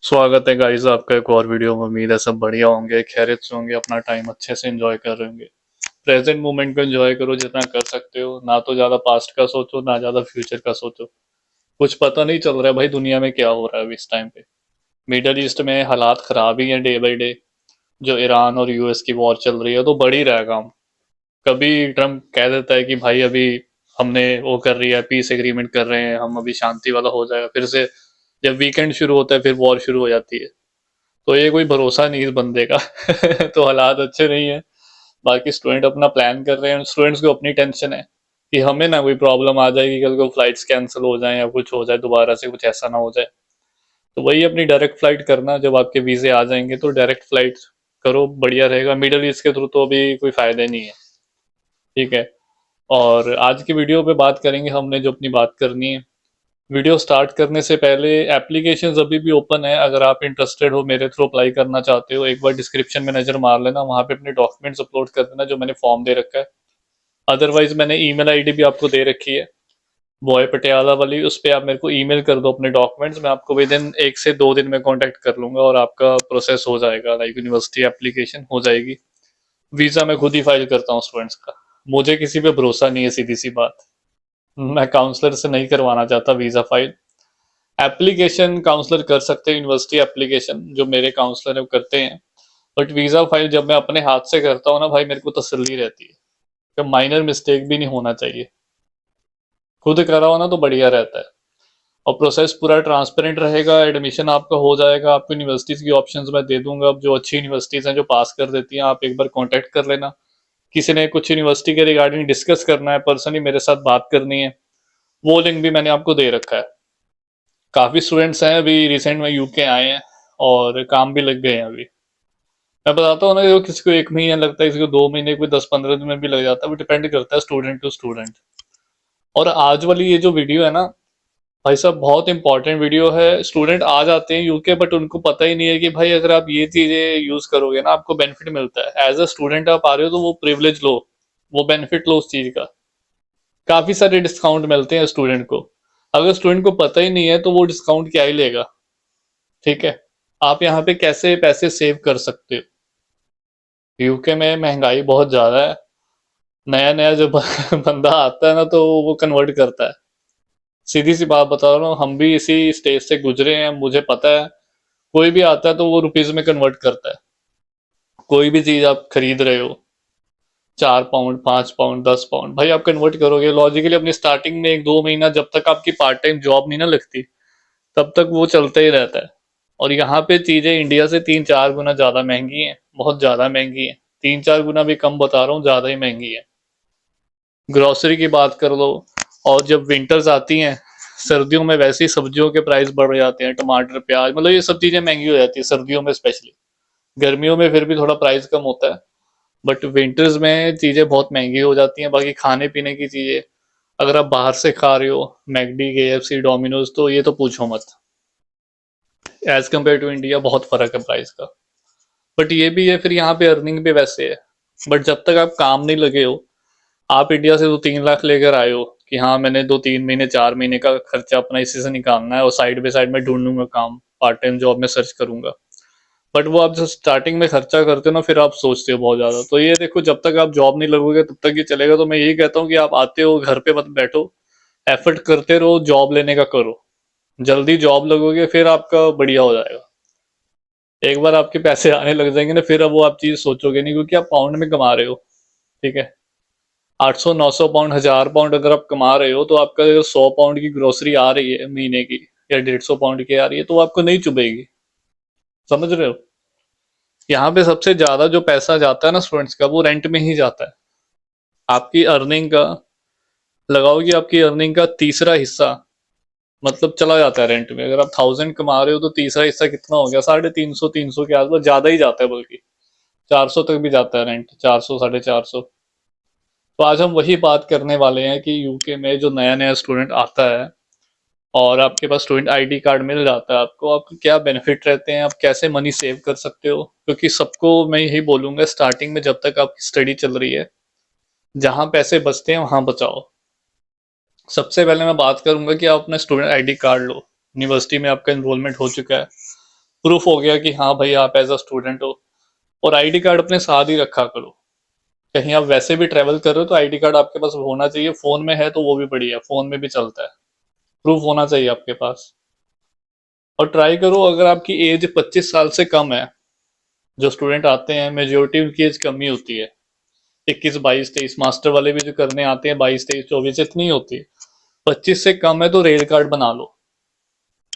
स्वागत है गाइस आपका एक और वीडियो में। उम्मीद है सब बढ़िया होंगे, खैरियत से होंगे, अपना टाइम अच्छे से एंजॉय कर रहे होंगे। प्रेजेंट मोमेंट को एंजॉय करो जितना कर सकते हो, ना तो ज्यादा पास्ट का सोचो ना ज्यादा फ्यूचर का सोचो। कुछ पता नहीं चल रहा है भाई दुनिया में क्या हो रहा है अभी इस टाइम पे। मिडल ईस्ट में हालात खराब ही हैं डे बाई डे। जो ईरान और यूएस की वॉर चल रही है तो बढ़ ही रहेगा हम। कभी ट्रम्प कह देता है कि भाई अभी हमने वो कर रही है, पीस एग्रीमेंट कर रहे हैं हम, अभी शांति वाला हो जाएगा, फिर से जब वीकेंड शुरू होता है फिर वॉर शुरू हो जाती है। तो ये कोई भरोसा नहीं इस बंदे का। तो हालात अच्छे नहीं है। बाकी स्टूडेंट अपना प्लान कर रहे हैं, स्टूडेंट्स को अपनी टेंशन है कि हमें ना कोई प्रॉब्लम आ जाएगी, कल को फ्लाइट्स कैंसिल हो जाए या कुछ हो जाए, दोबारा से कुछ ऐसा ना हो जाए। तो वही अपनी डायरेक्ट फ्लाइट करना, जब आपके वीजे आ जाएंगे तो डायरेक्ट फ्लाइट करो, बढ़िया रहेगा। मिडल ईस्ट के थ्रू तो अभी कोई फायदा नहीं है। ठीक है। और आज की वीडियो पे बात करेंगे हमने जो अपनी बात करनी है। वीडियो स्टार्ट करने से पहले एप्लीकेशंस अभी भी ओपन है, अगर आप इंटरेस्टेड हो, मेरे थ्रू अप्लाई करना चाहते हो, एक बार डिस्क्रिप्शन में नजर मार लेना, वहां पे अपने डॉक्यूमेंट्स अपलोड कर देना जो मैंने फॉर्म दे रखा है। अदरवाइज मैंने ईमेल आईडी भी आपको दे रखी है, बॉय पटियाला वाली, उस पर आप मेरे को ईमेल कर दो अपने डॉक्यूमेंट्स, मैं आपको विद इन 1 से 2 दिन में कांटेक्ट कर लूंगा और आपका प्रोसेस हो जाएगा, लाइक यूनिवर्सिटी एप्लीकेशन हो जाएगी। वीजा मैं खुद ही फाइल करता हूँ स्टूडेंट्स का। मुझे किसी पे भरोसा नहीं है, सीधी सी बात। मैं काउंसलर से नहीं करवाना चाहता वीजा फाइल। एप्लीकेशन काउंसलर कर सकते हैं, यूनिवर्सिटी एप्लीकेशन जो मेरे काउंसलर है वो करते हैं। बट वीजा फाइल जब मैं अपने हाथ से करता हूँ ना भाई, मेरे को तसल्ली रहती है कि माइनर मिस्टेक भी नहीं होना चाहिए। खुद करा हो ना तो बढ़िया रहता है। और प्रोसेस पूरा ट्रांसपेरेंट रहेगा, एडमिशन आपका हो जाएगा। आपको यूनिवर्सिटीज की ऑप्शंस मैं दे दूंगा, अब जो अच्छी यूनिवर्सिटीज हैं जो पास कर देती हैं, आप एक बार कांटेक्ट कर लेना। किसी ने कुछ यूनिवर्सिटी के रिगार्डिंग डिस्कस करना है, पर्सनली मेरे साथ बात करनी है, वो लिंक भी मैंने आपको दे रखा है। काफी स्टूडेंट्स हैं अभी रिसेंट में यूके आए हैं और काम भी लग गए हैं अभी। मैं बताता हूँ ना, जो किसी को 1 महीना लगता है, किसी को 2 महीने, कोई 10-15 दिन में भी लग जाता है, वो डिपेंड करता है स्टूडेंट टू स्टूडेंट। और आज वाली ये जो वीडियो है ना भाई साहब, बहुत इंपॉर्टेंट वीडियो है। स्टूडेंट आ जाते हैं यूके बट उनको पता ही नहीं है कि भाई अगर आप ये चीजें यूज करोगे ना आपको बेनिफिट मिलता है। एज अ स्टूडेंट आप आ रहे हो तो वो प्रिविलेज लो, वो बेनिफिट लो उस चीज का। काफी सारे डिस्काउंट मिलते हैं स्टूडेंट को। अगर स्टूडेंट को पता ही नहीं है तो वो डिस्काउंट क्या ही लेगा। ठीक है। आप यहाँ पे कैसे पैसे सेव कर सकते हो। यूके में महंगाई बहुत ज्यादा है। नया नया जो बंदा आता है ना तो वो कन्वर्ट करता है। सीधी सी बात बता रहा हूँ, हम भी इसी स्टेज से गुजरे हैं, मुझे पता है। कोई भी आता है तो वो रुपीज में कन्वर्ट करता है। कोई भी चीज आप खरीद रहे हो, 4 पाउंड, 5 पाउंड, 10 पाउंड, भाई आप कन्वर्ट करोगे लॉजिकली अपनी स्टार्टिंग में 1-2 महीना, जब तक आपकी पार्ट टाइम जॉब नहीं ना लगती तब तक वो चलता ही रहता है। और यहाँ पे चीजें इंडिया से 3-4 गुना ज्यादा महंगी हैं, बहुत ज्यादा महंगी हैं। 3-4 गुना भी कम बता रहा हूँ, ज्यादा ही महंगी है। ग्रोसरी की बात कर लो। और जब विंटर्स आती हैं, सर्दियों में वैसे ही सब्जियों के प्राइस बढ़ जाते हैं, टमाटर, प्याज, मतलब ये सब चीजें महंगी हो जाती है सर्दियों में स्पेशली। गर्मियों में फिर भी थोड़ा प्राइस कम होता है, बट विंटर्स में चीजें बहुत महंगी हो जाती हैं। बाकी खाने पीने की चीजें, अगर आप बाहर से खा रहे हो, मैकडी, केएफसी, डोमिनोज, तो ये तो पूछो मत। एज कम्पेयर टू इंडिया बहुत फर्क है प्राइस का। बट ये भी है, फिर यहाँ पे अर्निंग भी वैसे है। बट जब तक आप काम नहीं लगे हो, आप इंडिया से 2-3 लाख लेकर आए हो कि हाँ मैंने 2-3 महीने, 4 महीने का खर्चा अपना इसी से निकालना है और साइड बाई साइड में ढूंढूंगा काम, पार्ट टाइम जॉब में सर्च करूंगा। बट वो आप जो स्टार्टिंग में खर्चा करते हो ना, फिर आप सोचते हो बहुत ज्यादा। तो ये देखो, जब तक आप जॉब नहीं लगोगे तब तक ये चलेगा। तो मैं यही कहता हूँ कि आप आते हो घर पे मत बैठो, एफर्ट करते रहो, जॉब लेने का करो। जल्दी जॉब लगोगे फिर आपका बढ़िया हो जाएगा। एक बार आपके पैसे आने लग जाएंगे ना, फिर अब वो आप चीज सोचोगे नहीं, क्योंकि आप पाउंड में कमा रहे हो। ठीक है। 800-900 पाउंड, 1000 पाउंड अगर आप कमा रहे हो, तो आपका अगर 100 पाउंड की ग्रोसरी आ रही है महीने की, या 150 पाउंड की आ रही है, तो वो आपको नहीं चुभेगी। समझ रहे हो। यहाँ पे सबसे ज्यादा जो पैसा जाता है ना स्टूडेंट्स का, वो रेंट में ही जाता है। आपकी अर्निंग का, लगाओ कि आपकी अर्निंग का तीसरा हिस्सा मतलब चला जाता है रेंट में। अगर आप 1000 कमा रहे हो तो तीसरा हिस्सा कितना हो गया, 350, 300 के आसपास, ज्यादा ही जाता है बल्कि। 400 तक भी जाता है रेंट, 400, 450। तो आज हम वही बात करने वाले हैं कि यूके में जो नया नया स्टूडेंट आता है और आपके पास स्टूडेंट आईडी कार्ड मिल जाता है, आपको आपको क्या बेनिफिट रहते हैं, आप कैसे मनी सेव कर सकते हो। क्योंकि सबको मैं यही बोलूंगा, स्टार्टिंग में जब तक आपकी स्टडी चल रही है, जहां पैसे बचते हैं वहां बचाओ। सबसे पहले मैं बात करूंगा कि आप अपना स्टूडेंट आईडी कार्ड लो। यूनिवर्सिटी में आपका एनरोलमेंट हो चुका है, प्रूफ हो गया कि हाँ भाई आप एज अ स्टूडेंट हो। और आईडी कार्ड अपने साथ ही रखा करो। कहीं आप वैसे भी ट्रेवल कर रहे हो तो आईडी कार्ड आपके पास होना चाहिए। फोन में है तो वो भी बढ़िया, फोन में भी चलता है। प्रूफ होना चाहिए आपके पास। और ट्राई करो, अगर आपकी एज 25 साल से कम है, जो स्टूडेंट आते हैं मेजोरिटी उनकी एज कम ही होती है। 21 22 23, मास्टर वाले भी जो करने आते हैं 22 23 24 इतनी होती है। 25 से कम है तो रेल कार्ड बना लो।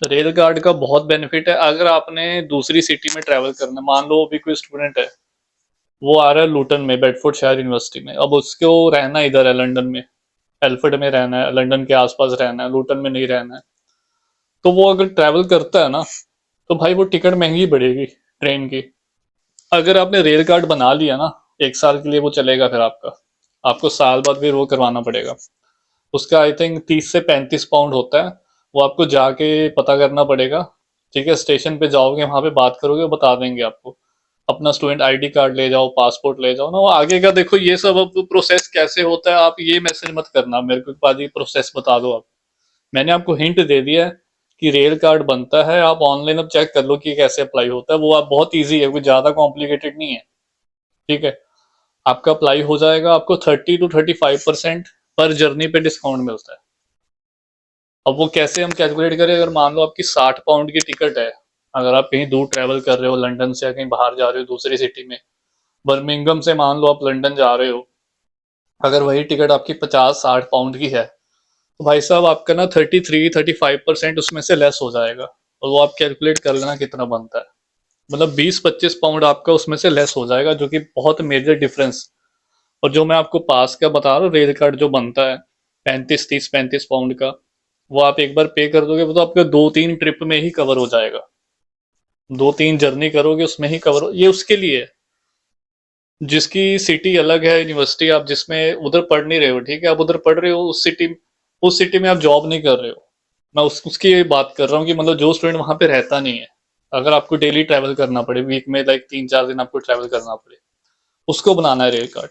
रेल कार्ड का बहुत बेनिफिट है। अगर आपने दूसरी सिटी में ट्रेवल करना, मान लो अभी कोई स्टूडेंट है, वो आ रहा है लूटन में, बेडफोर्डशायर यूनिवर्सिटी में, अब उसको रहना इधर है लंदन में, एल्फर्ड में रहना है, लंदन के आसपास रहना है, लूटन में नहीं रहना है। तो वो अगर ट्रैवल करता है ना, तो भाई वो टिकट महंगी पड़ेगी ट्रेन की। अगर आपने रेल कार्ड बना लिया ना, 1 साल के लिए वो चलेगा, फिर आपको साल बाद फिर वो करवाना पड़ेगा। उसका आई थिंक 30 से 35 पाउंड होता है। वो आपको जाके पता करना पड़ेगा। ठीक है, स्टेशन पे जाओगे, वहां पे बात करोगे, वो बता देंगे आपको। अपना स्टूडेंट आईडी कार्ड ले जाओ, पासपोर्ट ले जाओ ना, वो आगे का देखो। ये सब अब प्रोसेस कैसे होता है, आप ये मैसेज मत करना मेरे को पाजी प्रोसेस बता दो आप। मैंने आपको हिंट दे दिया है कि रेल कार्ड बनता है। आप ऑनलाइन अब चेक कर लो कि कैसे अप्लाई होता है। वो आप बहुत ईजी है, कोई ज्यादा कॉम्प्लिकेटेड नहीं है। ठीक है, आपका अप्लाई हो जाएगा। आपको 30 to 35% पर जर्नी पे डिस्काउंट मिलता है। अब वो कैसे हम कैलकुलेट करें, अगर मान लो आपकी 60 पाउंड की टिकट है, अगर आप कहीं दूर ट्रेवल कर रहे हो, लंदन से या कहीं बाहर जा रहे हो दूसरी सिटी में, बर्मिंगम से मान लो आप लंदन जा रहे हो, अगर वही टिकट आपकी 50 60 पाउंड की है, तो भाई साहब आपका ना 33 35% उसमें से लेस हो जाएगा। और वो आप कैलकुलेट कर लेना कितना बनता है। मतलब 20 25 पाउंड आपका उसमें से लेस हो जाएगा, जो कि बहुत मेजर डिफरेंस। और जो मैं आपको पास का बता रहा हूँ, रेल कार्ड जो बनता है 35 30 35 पाउंड का, वो आप एक बार पे कर दोगे, वो तो आपका 2 3 ट्रिप में ही कवर हो जाएगा। 2 3 जर्नी करोगे उसमें ही कवर हो। ये उसके लिए है जिसकी सिटी अलग है, यूनिवर्सिटी आप जिसमें उधर पढ़ नहीं रहे हो, ठीक है, आप उधर पढ़ रहे हो उस सिटी में आप जॉब नहीं कर रहे हो। मैं उसकी बात कर रहा हूँ कि मतलब जो स्टूडेंट वहां पे रहता नहीं है, अगर आपको डेली ट्रैवल करना पड़े, वीक में लाइक 3 4 दिन आपको ट्रैवल करना पड़े, उसको बनाना है रेल कार्ड।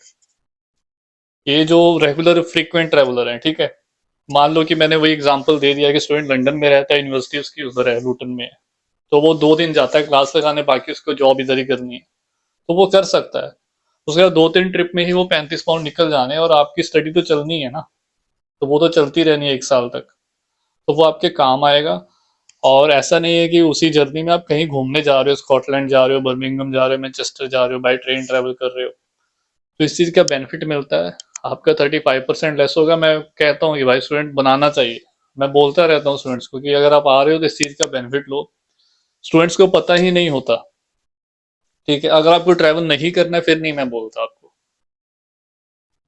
ये जो रेगुलर फ्रीक्वेंट ट्रैवलर है, ठीक है, मान लो कि मैंने वही एग्जांपल दे दिया कि स्टूडेंट लंदन में रहता है, यूनिवर्सिटी उसकी उधर है, लूटन में है, तो वो 2 दिन जाता है क्लास लगाने, बाकी उसको जॉब इधर ही करनी है, तो वो कर सकता है। उसके बाद 2 3 ट्रिप में ही वो 35 पाउंड निकल जाने, और आपकी स्टडी तो चलनी है ना, तो वो तो चलती रहनी है 1 साल तक। तो वो आपके काम आएगा। और ऐसा नहीं है कि उसी जर्नी में आप कहीं घूमने जा रहे हो, स्कॉटलैंड जा रहे हो, बर्मिंगम जा रहे हो, मैनचेस्टर जा रहे हो, बाई ट्रेन ट्रैवल कर रहे हो, तो इस चीज़ का बेनिफिट मिलता है। आपका 35% लेस होगा। मैं कहता हूँ कि भाई स्टूडेंट बनाना चाहिए। मैं बोलता रहता हूँ स्टूडेंट्स को कि अगर आप आ रहे हो तो इस चीज़ का बेनिफिट लो। स्टूडेंट्स को पता ही नहीं होता। ठीक है, अगर आपको ट्रैवल नहीं करना है फिर नहीं मैं बोलता आपको।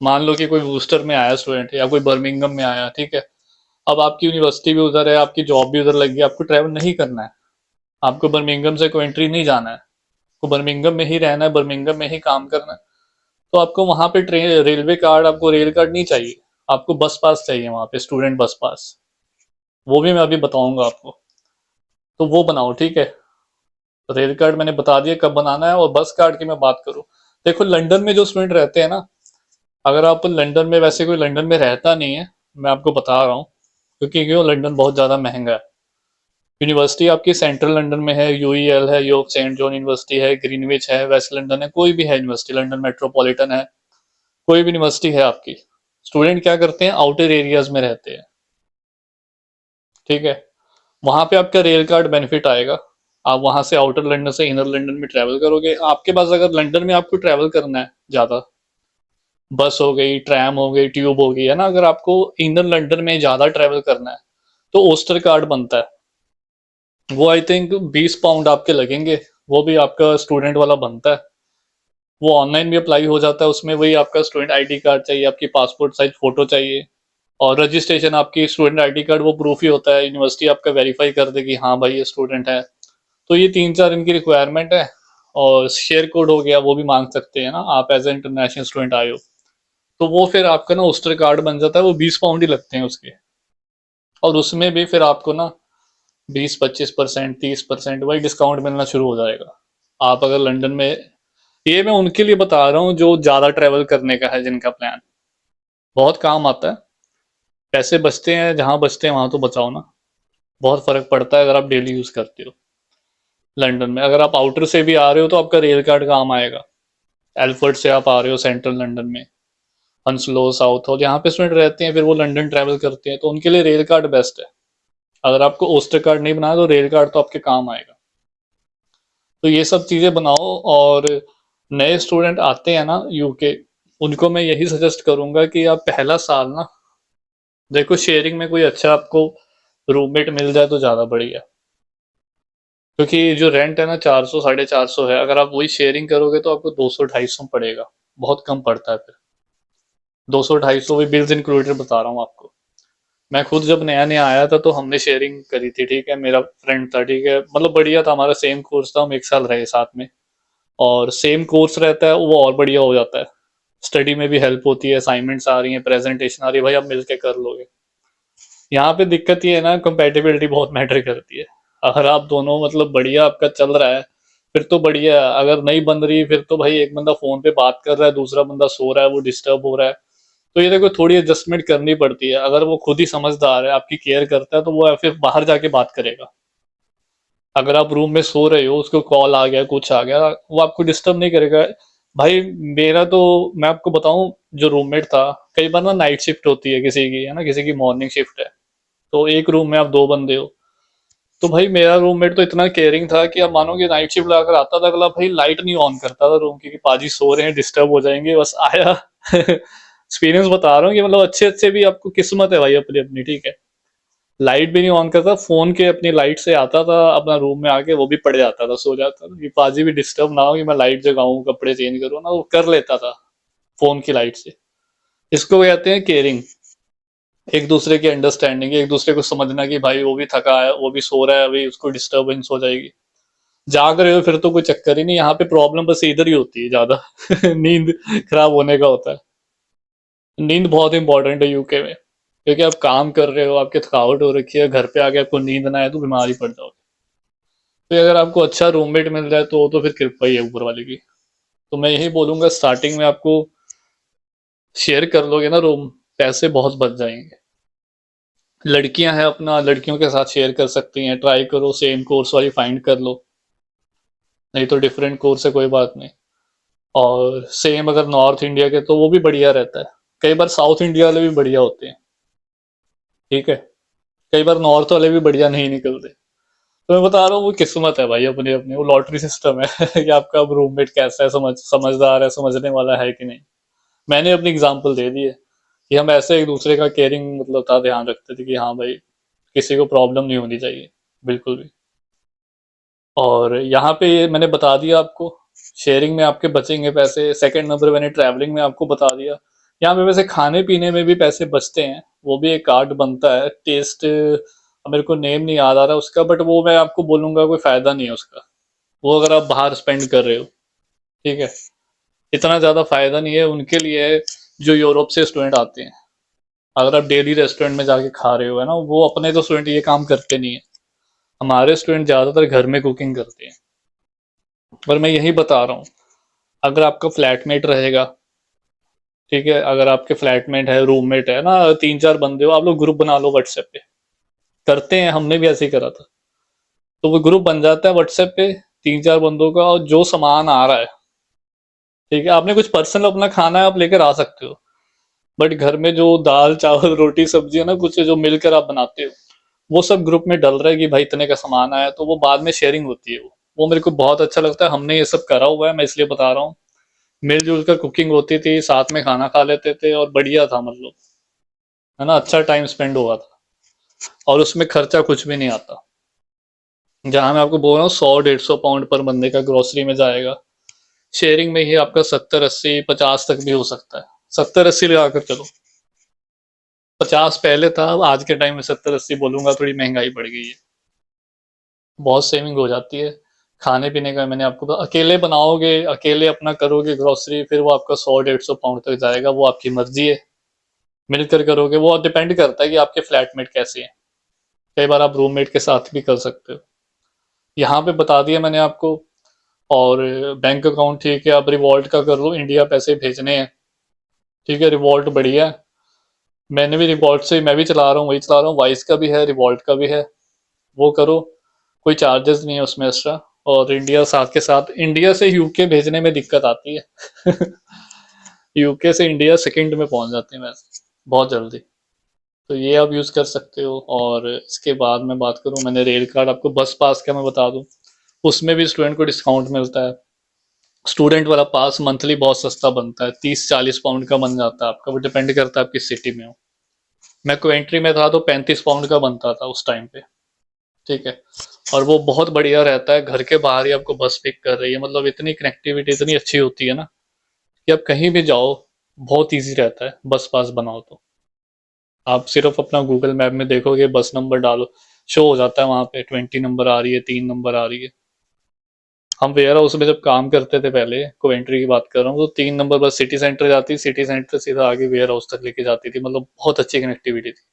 मान लो कि कोई वूस्टर में आया स्टूडेंट, या कोई बर्मिंगम में आया, ठीक है, अब आपकी यूनिवर्सिटी भी उधर है, आपकी जॉब भी उधर लगी, आपको ट्रैवल नहीं करना है, आपको बर्मिंगम से कोवेंट्री नहीं जाना है, आपको बर्मिंगम में ही रहना है, बर्मिंगम में ही काम करना है, तो आपको वहां पे ट्रेन रेलवे कार्ड, आपको रेल कार्ड नहीं चाहिए। आपको बस पास चाहिए वहां पे, स्टूडेंट बस पास। वो भी मैं अभी बताऊंगा आपको। तो वो बनाओ, ठीक है। रेल कार्ड मैंने बता दिया कब बनाना है। और बस कार्ड की मैं बात करूँ, देखो लंदन में जो स्टूडेंट रहते हैं ना, अगर आप लंदन में, वैसे कोई लंदन में रहता नहीं है, मैं आपको बता रहा हूँ, क्योंकि क्यों, लंदन बहुत ज़्यादा महंगा है। यूनिवर्सिटी आपकी सेंट्रल लंदन में है, यूईएल है, योर्क सेंट जॉन यूनिवर्सिटी है, ग्रीनविच है, वेस्ट लंदन है, कोई भी है यूनिवर्सिटी, लंदन मेट्रोपॉलिटन है, कोई भी यूनिवर्सिटी है आपकी। स्टूडेंट क्या करते हैं, आउटर एरियाज में रहते हैं, ठीक है। वहां पे आपका रेल कार्ड बेनिफिट आएगा। आप वहां से आउटर लंदन से इनर लंदन में ट्रैवल करोगे। आपके पास अगर लंदन में आपको ट्रैवल करना है ज्यादा, बस हो गई, ट्रैम हो गई, ट्यूब हो गई, है ना, अगर आपको इनर लंदन में ज्यादा ट्रैवल करना है, तो ओस्टर कार्ड बनता है। वो आई थिंक 20 पाउंड आपके लगेंगे। वो भी आपका स्टूडेंट वाला बनता है। वो ऑनलाइन भी अप्लाई हो जाता है। उसमें वही आपका स्टूडेंट आईडी कार्ड चाहिए, आपकी पासपोर्ट साइज फोटो चाहिए, और रजिस्ट्रेशन आपकी स्टूडेंट आईडी कार्ड वो प्रूफ ही होता है, यूनिवर्सिटी आपका वेरीफाई कर दे कि हाँ भाई ये स्टूडेंट है। तो ये 3 4 इनकी रिक्वायरमेंट है। और शेयर कोड हो गया, वो भी मांग सकते हैं ना, आप एज ए इंटरनेशनल स्टूडेंट आए हो, तो वो फिर आपका ना ओस्टर कार्ड बन जाता है। वो 20 पाउंड ही लगते हैं उसके। और उसमें भी फिर आपको ना 20 25% 30% वही डिस्काउंट मिलना शुरू हो जाएगा। आप अगर लंदन में, ये मैं उनके लिए बता रहा हूँ जो ज्यादा ट्रेवल करने का है, जिनका प्लान बहुत काम आता है। पैसे बचते हैं, जहां बचते हैं वहां तो बचाओ ना। बहुत फर्क पड़ता है अगर आप डेली यूज करते हो। लंदन में। अगर आप आउटर से भी आ रहे हो तो आपका रेल कार्ड काम आएगा। एल्फर्ड से आप आ रहे हो सेंट्रल लंदन में, हंसलो, साउथ हॉल, यहाँ पे स्टूडेंट रहते हैं, फिर वो लंदन ट्रैवल करते हैं, तो उनके लिए रेल कार्ड बेस्ट है। अगर आपको ओस्टर कार्ड नहीं बनाया तो रेल कार्ड तो आपके काम आएगा। तो ये सब चीज़ें बनाओ। और नए स्टूडेंट आते हैं ना यूके, उनको मैं यही सजेस्ट करूंगा कि आप पहला साल ना, देखो शेयरिंग में कोई अच्छा आपको रूममेट मिल जाए तो ज़्यादा बढ़िया। क्योंकि जो रेंट है ना 400 450 है, अगर आप वही शेयरिंग करोगे तो आपको 200 250 पड़ेगा। बहुत कम पड़ता है फिर। 200 250 भी बिल्स इंक्लूडेड बता रहा हूँ आपको। मैं खुद जब नया नया आया था तो हमने शेयरिंग करी थी, ठीक है, मेरा फ्रेंड था, ठीक है, मतलब बढ़िया था, हमारा सेम कोर्स था, हम एक साल रहे साथ में। और सेम कोर्स रहता है वो और बढ़िया हो जाता है। स्टडी में भी हेल्प होती है, असाइनमेंट्स आ रही हैं, प्रेजेंटेशन आ रही है, भाई आप मिलके कर लोगे। यहाँ पे दिक्कत ये है ना, कंपेटिबिलिटी बहुत मैटर करती है। अगर आप दोनों मतलब बढ़िया आपका चल रहा है फिर तो बढ़िया है। अगर नहीं बन रही फिर तो भाई एक बंदा फोन पे बात कर रहा है, दूसरा बंदा सो रहा है, वो डिस्टर्ब हो रहा है। तो ये देखो थोड़ी एडजस्टमेंट करनी पड़ती है। अगर वो खुद ही समझदार है, आपकी केयर करता है, तो वो फिर बाहर जाके बात करेगा। अगर आप रूम में सो रहे हो, उसको कॉल आ गया, कुछ आ गया, वो आपको डिस्टर्ब नहीं करेगा। भाई मेरा तो, मैं आपको बताऊं, जो रूममेट था, कई बार ना नाइट शिफ्ट होती है किसी की, है ना, किसी की मॉर्निंग शिफ्ट है, तो एक रूम में आप दो बंदे हो। तो भाई मेरा रूममेट तो इतना केयरिंग था कि आप मानोगे नाइट शिफ्ट लगाकर आता था अगला, भाई लाइट नहीं ऑन करता था रूम की कि पाजी सो रहे हैं डिस्टर्ब हो जाएंगे, बस आया एक्सपीरियंस बता रहा हूँ कि मतलब अच्छे अच्छे भी आपको किस्मत है भाई अपनी अपनी, ठीक है। लाइट भी नहीं ऑन करता, फोन के अपनी लाइट से आता था अपना रूम में आके, वो भी पड़ जाता था, सो जाता था कि पाजी भी डिस्टर्ब ना हो कि मैं लाइट जगाऊं, कपड़े चेंज करूँ ना, वो कर लेता था फोन की लाइट से। इसको कहते हैं केयरिंग। एक दूसरे की अंडरस्टैंडिंग, एक दूसरे को समझना कि भाई वो भी थका है, वो भी सो रहा है, अभी उसको डिस्टर्बेंस हो जाएगी। जाग रहे हो फिर तो कोई चक्कर ही नहीं, यहाँ पे प्रॉब्लम बस इधर ही होती है ज्यादा नींद खराब होने का होता है। नींद बहुत इंपॉर्टेंट है यूके में, क्योंकि आप काम कर रहे हो, आपकी थकावट हो रखी है, घर पे आके आपको नींद ना आए तो बीमार ही पड़ जाओगे। तो अगर आपको अच्छा रूममेट मिल जाए तो फिर कृपा ही है ऊपर वाले की। तो मैं यही बोलूंगा, स्टार्टिंग में आपको शेयर कर लोगे ना रूम, पैसे बहुत बच जाएंगे। लड़कियां हैं अपना, लड़कियों के साथ शेयर कर सकती हैं, ट्राई करो सेम कोर्स वाली फाइंड कर लो, नहीं तो डिफरेंट कोर्स है कोई बात नहीं। और सेम अगर नॉर्थ इंडिया के तो वो भी बढ़िया रहता है। कई बार साउथ इंडिया वाले भी बढ़िया होते हैं, ठीक है। कई बार नॉर्थ वाले भी बढ़िया नहीं निकलते। तो मैं बता रहा हूँ वो किस्मत है भाई अपने अपने, वो लॉटरी सिस्टम है कि आपका अब रूममेट कैसा है, समझदार है, समझने वाला है कि नहीं। मैंने अपनी एग्जांपल दे दी है कि हम ऐसे एक दूसरे का केयरिंग मतलब था, ध्यान रखते थे कि हाँ भाई किसी को प्रॉब्लम नहीं होनी चाहिए, बिल्कुल भी। और यहाँ पे ये मैंने बता दिया आपको, शेयरिंग में आपके बचेंगे पैसे। सेकंड नंबर मैंने ट्रैवलिंग में आपको बता दिया। यहाँ पे वैसे खाने पीने में भी पैसे बचते हैं, वो भी एक कार्ड बनता है, टेस्ट मेरे को नेम नहीं याद आ रहा उसका, बट वो मैं आपको बोलूंगा कोई फायदा नहीं है उसका, वो अगर आप बाहर स्पेंड कर रहे हो, ठीक है। इतना ज्यादा फायदा नहीं है उनके लिए, जो यूरोप से स्टूडेंट आते हैं। अगर आप डेली रेस्टोरेंट में जाके खा रहे हो, है ना, वो अपने तो स्टूडेंट ये काम करते नहीं है। हमारे स्टूडेंट ज्यादातर घर में कुकिंग करते हैं। पर मैं यही बता रहा हूँ, अगर आपका फ्लैटमेट रहेगा, ठीक है, अगर आपके फ्लैटमेट है, रूममेट है ना, तीन चार बंदे हो, आप लोग ग्रुप बना लो व्हाट्सएप पे। करते हैं, हमने भी ऐसे ही करा था। तो वो ग्रुप बन जाता है व्हाट्सएप पे तीन चार बंदों का, और जो सामान आ रहा है, ठीक है, आपने कुछ पर्सनल अपना खाना है आप लेकर आ सकते हो, बट घर में जो दाल चावल रोटी सब्जी है ना, कुछ जो मिलकर आप बनाते हो, वो सब ग्रुप में डल रहा है कि भाई इतने का सामान आया, तो वो बाद में शेयरिंग होती है। वो मेरे को बहुत अच्छा लगता है, हमने ये सब करा हुआ है, मैं इसलिए बता रहा हूँ। मिलजुल कर कुकिंग होती थी, साथ में खाना खा लेते थे, और बढ़िया था मतलब, है ना, अच्छा टाइम स्पेंड हुआ था। और उसमें खर्चा कुछ भी नहीं आता। जहां मैं आपको बोल रहा हूँ 100 150 पाउंड पर बंदे का ग्रोसरी में जाएगा, शेयरिंग में ही आपका 70 80 50 तक भी हो सकता है। 70 80 लगा कर चलो, 50 पहले था, अब आज के टाइम में 70 80 बोलूंगा, थोड़ी महंगाई बढ़ गई है। बहुत सेविंग हो जाती है। खाने पीने का मैंने आपको अकेले बनाओगे, अकेले अपना करोगे ग्रोसरी, फिर वो आपका 100 150 पाउंड तक जाएगा, वो आपकी मर्जी है। मिलकर करोगे, वो डिपेंड करता है कि आपके फ्लैटमेट कैसे हैं। कई बार आप रूममेट के साथ भी कर सकते हो। यहाँ पे बता दिया मैंने आपको। और बैंक अकाउंट, ठीक है, आप रिवॉल्ट का कर लो, इंडिया पैसे भेजने हैं, ठीक है, रिवॉल्ट बढ़िया है। मैंने भी रिवॉल्ट से, मैं भी चला रहा हूँ, वही चला रहा हूँ, वाइस का भी है, रिवॉल्ट का भी है, वो करो। कोई चार्जेस नहीं है उसमें एक्स्ट्रा। और इंडिया साथ के साथ, इंडिया से यूके भेजने में दिक्कत आती है। यूके से इंडिया सेकंड में पहुंच जाते हैं वैसे, बहुत जल्दी। तो ये आप यूज़ कर सकते हो। और इसके बाद मैं बात करूँ, मैंने रेल कार्ड, आपको बस पास का मैं बता दूं, उसमें भी स्टूडेंट को डिस्काउंट मिलता है। स्टूडेंट वाला पास मंथली बहुत सस्ता बनता है, 30-40 पाउंड का बन जाता है आपका, वो डिपेंड करता है आप किस सिटी में हो। मैं क्वेंट्री में था तो 35 पाउंड का बनता था उस टाइम पे। ठीक है। और वो बहुत बढ़िया रहता है, घर के बाहर ही आपको बस पिक कर रही है, मतलब इतनी कनेक्टिविटी इतनी अच्छी होती है ना कि आप कहीं भी जाओ, बहुत इजी रहता है बस पास बनाओ तो। आप सिर्फ अपना गूगल मैप में देखोगे, बस नंबर डालो, शो हो जाता है वहां पे 20 नंबर आ रही है, 3 नंबर आ रही है। हम वेयर हाउस में जब काम करते थे पहले, कोवेंट्री की बात कर रहा हूँ, तो 3 नंबर बस सिटी सेंटर जाती, सिटी सेंटर सीधा आगे वेयर हाउस तक लेके जाती थी, मतलब बहुत अच्छी कनेक्टिविटी थी।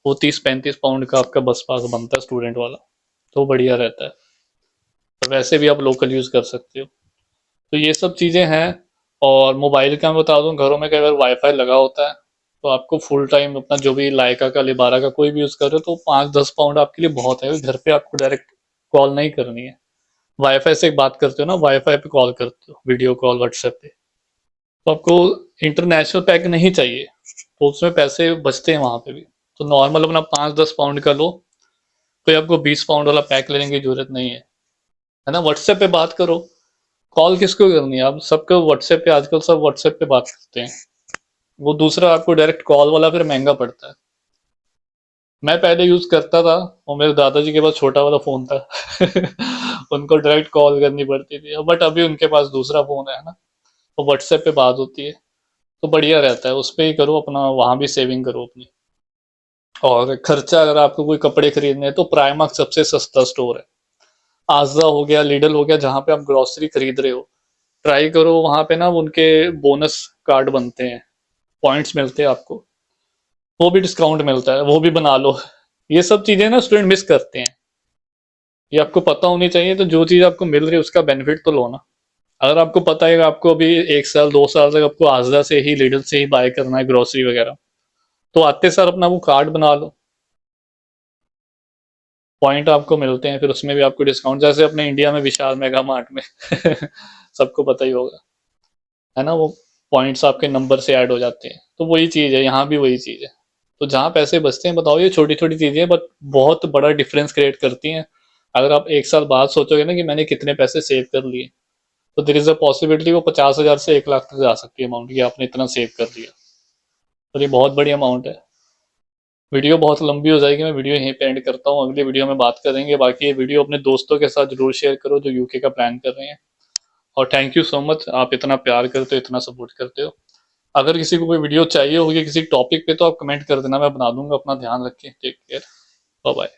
वो 30-35 पाउंड का आपका बस पास बनता है स्टूडेंट वाला, तो बढ़िया रहता है। और वैसे भी आप लोकल यूज कर सकते हो। तो ये सब चीजें हैं। और मोबाइल का मैं बता दूं, घरों में कई बार वाईफाई लगा होता है, तो आपको फुल टाइम अपना जो भी लाइका का लिबारा का कोई भी यूज कर रहे हो, तो 5-10 पाउंड आपके लिए बहुत है, घर पे आपको डायरेक्ट कॉल नहीं करनी है। वाईफाई से बात करते हो ना, वाईफाई पे कॉल करते हो, वीडियो कॉल व्हाट्सएप पे, तो आपको इंटरनेशनल पैक नहीं चाहिए, तो उसमें पैसे बचते हैं वहां पे भी। तो नॉर्मल अपना 5-10 पाउंड का लो, कोई आपको 20 पाउंड वाला पैक लेने की जरूरत नहीं है ना। व्हाट्सएप पे बात करो, कॉल किसको करनी है, आप सबको व्हाट्सएप पे, आजकल सब व्हाट्सएप पे बात करते हैं। वो दूसरा आपको डायरेक्ट कॉल वाला फिर महंगा पड़ता है। मैं पहले यूज करता था, और मेरे दादाजी के पास छोटा वाला फोन था। उनको डायरेक्ट कॉल करनी पड़ती थी, बट अभी उनके पास दूसरा फोन है ना, तो व्हाट्सएप पे बात होती है। तो बढ़िया रहता है, उस पे ही करो अपना, वहां भी सेविंग करो अपनी। और खर्चा अगर आपको कोई कपड़े खरीदने हैं, तो प्राइमार्क सबसे सस्ता स्टोर है। आजा हो गया, लिडल हो गया, जहां पे आप ग्रोसरी खरीद रहे हो, ट्राई करो वहां पे ना, उनके बोनस कार्ड बनते हैं, पॉइंट्स मिलते हैं आपको, वो भी डिस्काउंट मिलता है, वो भी बना लो। ये सब चीजें ना स्टूडेंट मिस करते हैं, ये आपको पता होनी चाहिए। तो जो चीज आपको मिल रही है उसका बेनिफिट तो लो ना। अगर आपको पता है कि आपको अभी 1 साल 2 साल तक आपको आजरा से ही, लिडल से ही बाय करना है ग्रोसरी वगैरह, तो आते सर अपना वो कार्ड बना लो, पॉइंट आपको मिलते हैं, फिर उसमें भी आपको डिस्काउंट, जैसे अपने इंडिया में विशाल मेगा मार्ट में सबको पता ही होगा, है ना, वो पॉइंट्स आपके नंबर से ऐड हो जाते हैं, तो वही चीज है, यहाँ भी वही चीज है। तो जहाँ पैसे बचते हैं, बताओ, ये छोटी छोटी चीजें बट बहुत बड़ा डिफरेंस क्रिएट करती हैं। अगर आप 1 साल बाद सोचोगे ना कि मैंने कितने पैसे सेव कर लिए, तो देर इज अ पॉसिबिलिटी वो 50,000 से 1 लाख तक जा सकती है अमाउंट, कि आपने इतना सेव कर लिया। और ये बहुत बड़ी अमाउंट है। वीडियो बहुत लंबी हो जाएगी, मैं वीडियो यहीं पे एंड करता हूँ, अगली वीडियो में बात करेंगे। बाकी ये वीडियो अपने दोस्तों के साथ जरूर शेयर करो जो यूके का प्लान कर रहे हैं। और थैंक यू सो मच, आप इतना प्यार करते हो, इतना सपोर्ट करते हो। अगर किसी को कोई वीडियो चाहिए होगी किसी टॉपिक पे, तो आप कमेंट कर देना, मैं बना दूंगा। अपना ध्यान रखें, टेक केयर, बाय बाय।